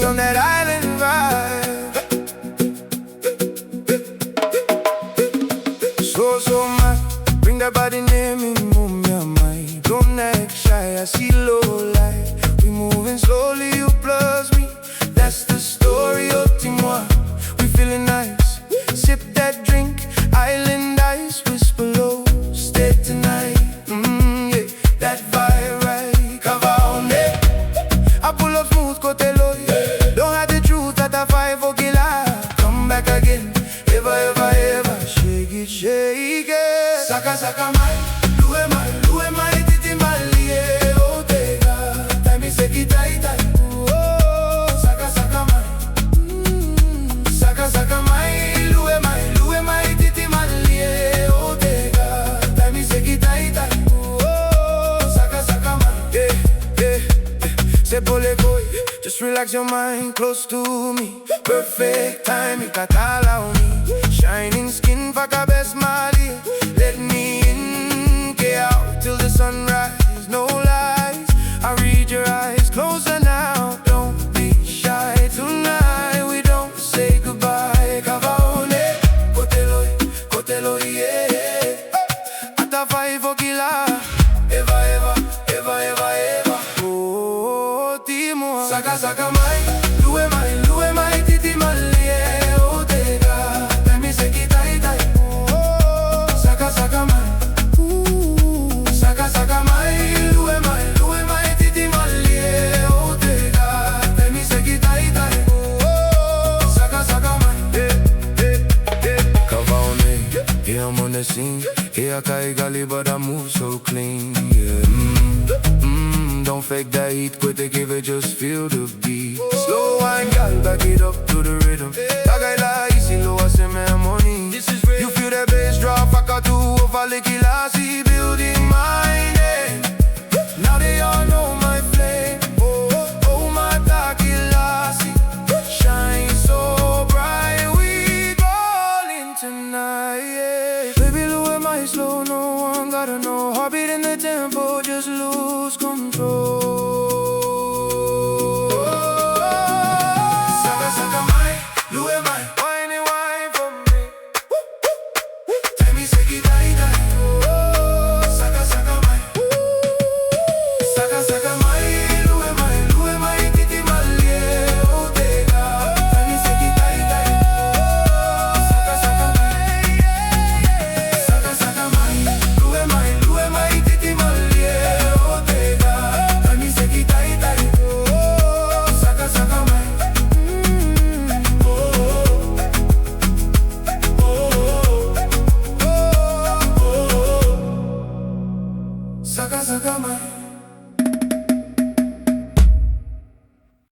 on that island vibe. So my, bring that body near me, move me on my. Don't act shy, I see low light. We moving slowly, you plus me. That's the story of Timoa. We feeling nice, sip that drink, island ice, whisper low, stay tonight. Yeah, that vibe right, Cavale. I pull up smooth, kote low, yeah. Don't hide the truth that I fight for killer. Come back again, ever, shake it. Saka Mai, Lue Mai, titi malie, otega. Time is tight. Oh, Saka Mai. Saka Mai, Lue Mai, titi malie, otega. Time is tight. Oh, Saka Mai. Yeah. Se pole koi, just relax your mind, close to me. Perfect time, you got allow me. Shining skin, faka best mali. Let me in, get out till the sunrise. No lies, I read your eyes. Closer now, don't be shy. Tonight we don't say goodbye. Cavale, kotelo, yeah. Ata five for killer. Eva. Oh, Timo. Saka Mai, Lue Mai, titi malie, otega. Time is tight. Oh, Saka Mai. Saka Mai, Lue Mai, titi malie, otega. Time is tight. Oh, Saka Mai. Yeah. Cavale, yeah, I'm on the scene. Yeah, I can't gali, but I move so clean. Yeah. Don't fake that heat, quit to give it, just feel the beat. Slow wine, girl, back it up to the rhythm. Tagay la easy, low as in my money. You feel that bass drop, faka tu, over licky lassie building.